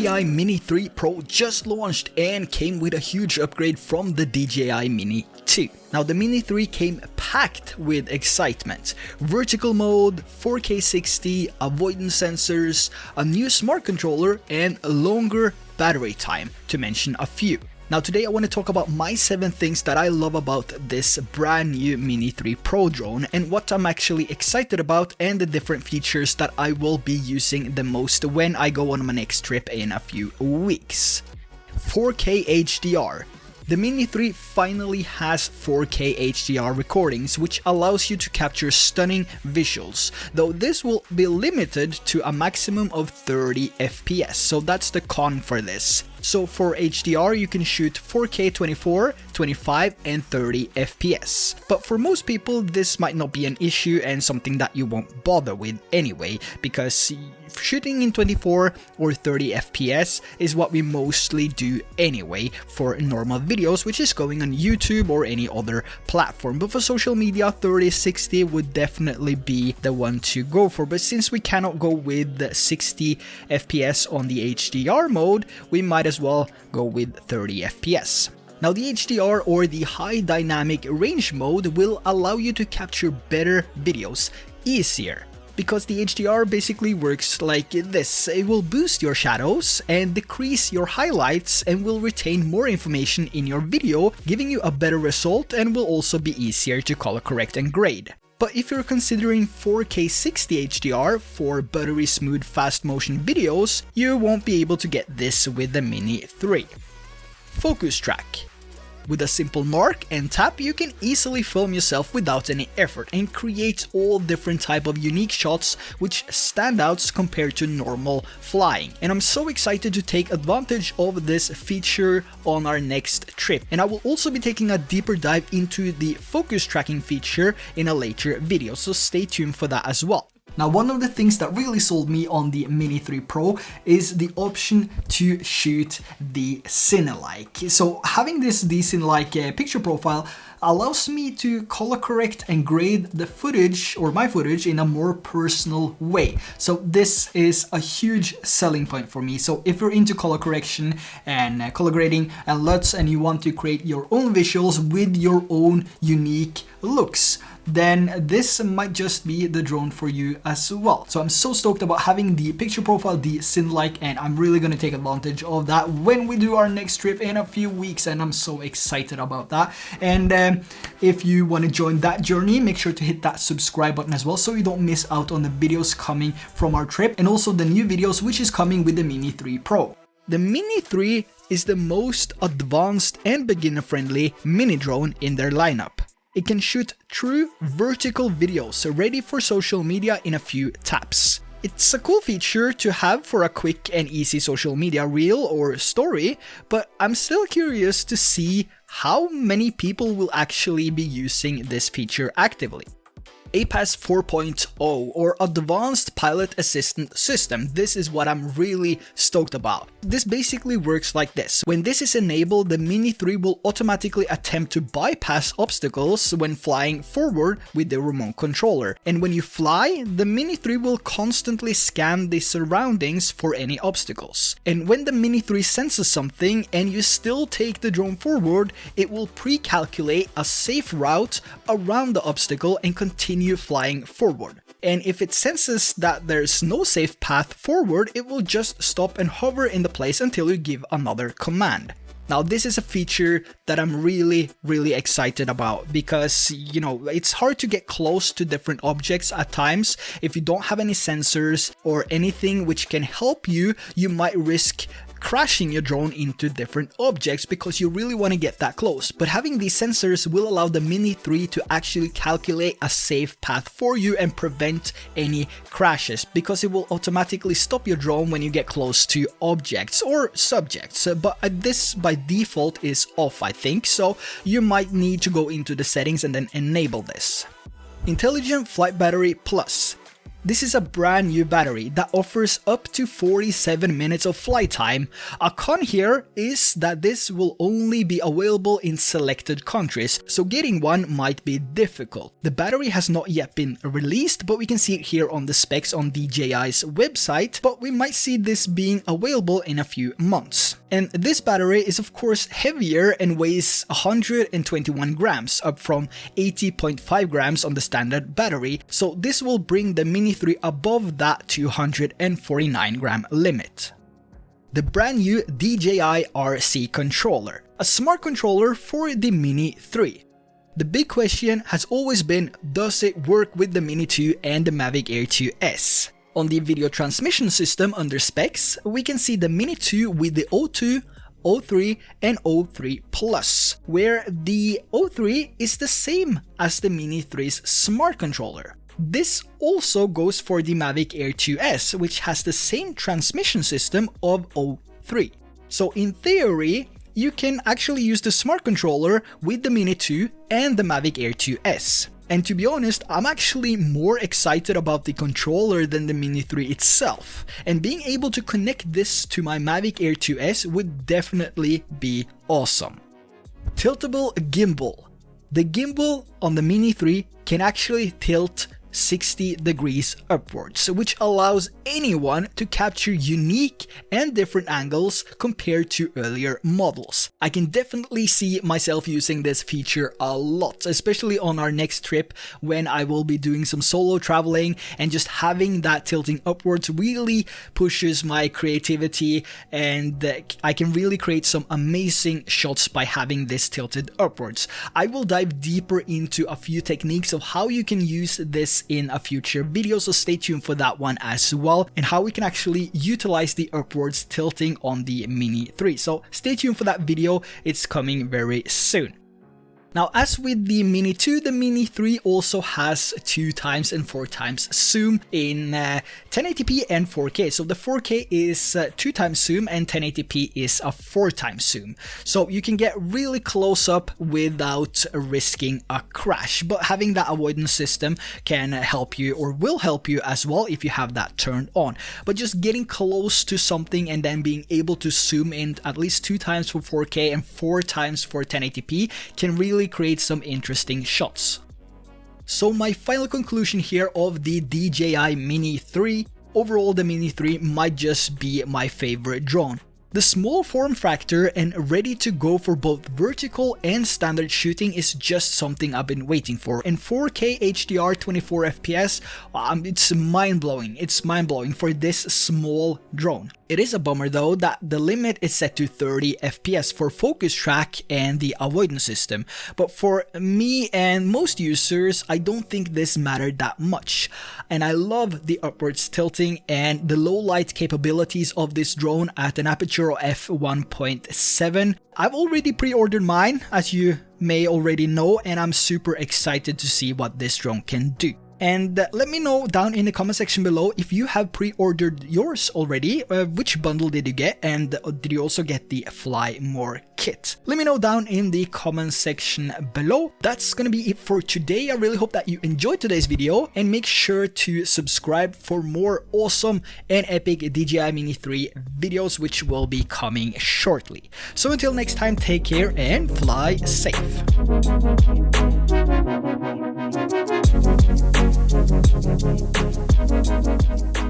DJI Mini 3 Pro just launched and came with a huge upgrade from the DJI Mini 2. Now the Mini 3 came packed with excitement. Vertical mode, 4K 60, avoidance sensors, a new smart controller and a longer battery time, to mention a few. Now today I want to talk about my 7 things that I love about this brand new Mini 3 Pro drone and what I'm actually excited about and the different features that I will be using the most when I go on my next trip in a few weeks. 4K HDR. The Mini 3 finally has 4K HDR recordings, which allows you to capture stunning visuals, though this will be limited to a maximum of 30 FPS, so that's the con for this. So for HDR you can shoot 4K 24, 25 and 30 FPS. But for most people this might not be an issue and something that you won't bother with anyway, because shooting in 24 or 30 FPS is what we mostly do anyway for normal videos, which is going on YouTube or any other platform. But for social media, 30-60 would definitely be the one to go for. But since we cannot go with the 60 FPS on the HDR mode, we might as well go with 30 FPS. Now the HDR or the high dynamic range mode will allow you to capture better videos easier, because the HDR basically works like this. It will boost your shadows and decrease your highlights and will retain more information in your video, giving you a better result and will also be easier to color correct and grade. But if you're considering 4K 60 HDR for buttery smooth fast motion videos, you won't be able to get this with the Mini 3. Focus track. With a simple mark and tap, you can easily film yourself without any effort and create all different type of unique shots which stand out compared to normal flying. And I'm so excited to take advantage of this feature on our next trip. And I will also be taking a deeper dive into the focus tracking feature in a later video, so stay tuned for that as well. Now, one of the things that really sold me on the Mini 3 Pro is the option to shoot the Cinelike. So having the Cinelike picture profile allows me to color correct and grade the footage or my footage in a more personal way. So this is a huge selling point for me. So if you're into color correction and color grading and LUTs and you want to create your own visuals with your own unique looks, then this might just be the drone for you as well. So I'm so stoked about having the picture profile, the Cinelike, and I'm really going to take advantage of that when we do our next trip in a few weeks, and I'm so excited about that. And if you want to join that journey, make sure to hit that subscribe button as well so you don't miss out on the videos coming from our trip and also the new videos which is coming with the Mini 3 Pro. The Mini 3 is the most advanced and beginner-friendly mini drone in their lineup. It can shoot true vertical videos ready for social media in a few taps. It's a cool feature to have for a quick and easy social media reel or story, but I'm still curious to see how many people will actually be using this feature actively. APAS 4.0 or Advanced Pilot Assistant System. This is what I'm really stoked about. This basically works like this. When this is enabled, the Mini 3 will automatically attempt to bypass obstacles when flying forward with the remote controller. And when you fly, the Mini 3 will constantly scan the surroundings for any obstacles. And when the Mini 3 senses something and you still take the drone forward, it will pre-calculate a safe route around the obstacle and continue flying forward. And if it senses that there's no safe path forward, it will just stop and hover in the place until you give another command. Now this is a feature that I'm really excited about because, you know, it's hard to get close to different objects at times. If you don't have any sensors or anything which can help you, you might risk crashing your drone into different objects because you really want to get that close. But having these sensors will allow the Mini 3 to actually calculate a safe path for you and prevent any crashes, because it will automatically stop your drone when you get close to objects or subjects. But this by default is off, I think, so you might need to go into the settings and then enable this. Intelligent Flight Battery Plus. This is a brand new battery that offers up to 47 minutes of flight time. A con here is that this will only be available in selected countries, so getting one might be difficult. The battery has not yet been released, but we can see it here on the specs on DJI's website, but we might see this being available in a few months. And this battery is of course heavier and weighs 121 grams, up from 80.5 grams on the standard battery, so this will bring the Mini 3 above that 249 gram limit. The brand new DJI RC controller, a smart controller for the Mini 3. The big question has always been, does it work with the Mini 2 and the Mavic Air 2S? On the video transmission system under specs, we can see the Mini 2 with the O2, O3 and O3 Plus, where the O3 is the same as the Mini 3's smart controller. This also goes for the Mavic Air 2S, which has the same transmission system of O3. So in theory, you can actually use the smart controller with the Mini 2 and the Mavic Air 2S. And to be honest, I'm actually more excited about the controller than the Mini 3 itself. And being able to connect this to my Mavic Air 2S would definitely be awesome. Tiltable gimbal. The gimbal on the Mini 3 can actually tilt 60 degrees upwards, which allows anyone to capture unique and different angles compared to earlier models. I can definitely see myself using this feature a lot, especially on our next trip when I will be doing some solo traveling, and just having that tilting upwards really pushes my creativity, and I can really create some amazing shots by having this tilted upwards. I will dive deeper into a few techniques of how you can use this in a future video, so stay tuned for that one as well, and how we can actually utilize the upwards tilting on the Mini 3. So stay tuned for that video, it's coming very soon. Now, as with the Mini 2, the Mini 3 also has 2x and 4x zoom in 1080p and 4K. So the 4K is 2x zoom and 1080p is a 4x zoom. So you can get really close up without risking a crash. But having that avoidance system can help you, or will help you as well if you have that turned on. But just getting close to something and then being able to zoom in at least 2x for 4K and 4x for 1080p can really create some interesting shots. So my final conclusion here of the DJI Mini 3, overall the Mini 3 might just be my favorite drone. The small form factor and ready to go for both vertical and standard shooting is just something I've been waiting for. And 4K HDR 24 FPS, it's mind-blowing. It's mind-blowing for this small drone. It is a bummer though that the limit is set to 30 FPS for focus track and the avoidance system, but for me and most users, I don't think this mattered that much. And I love the upwards tilting and the low light capabilities of this drone at an aperture of f1.7. I've already pre-ordered mine, as you may already know, and I'm super excited to see what this drone can do. And let me know down in the comment section below if you have pre-ordered yours already, which bundle did you get, and did you also get the Fly More kit? Let me know down in the comment section below. That's gonna be it for today. I really hope that you enjoyed today's video, and make sure to subscribe for more awesome and epic DJI Mini 3 videos, which will be coming shortly. So until next time, take care and fly safe. Thank you.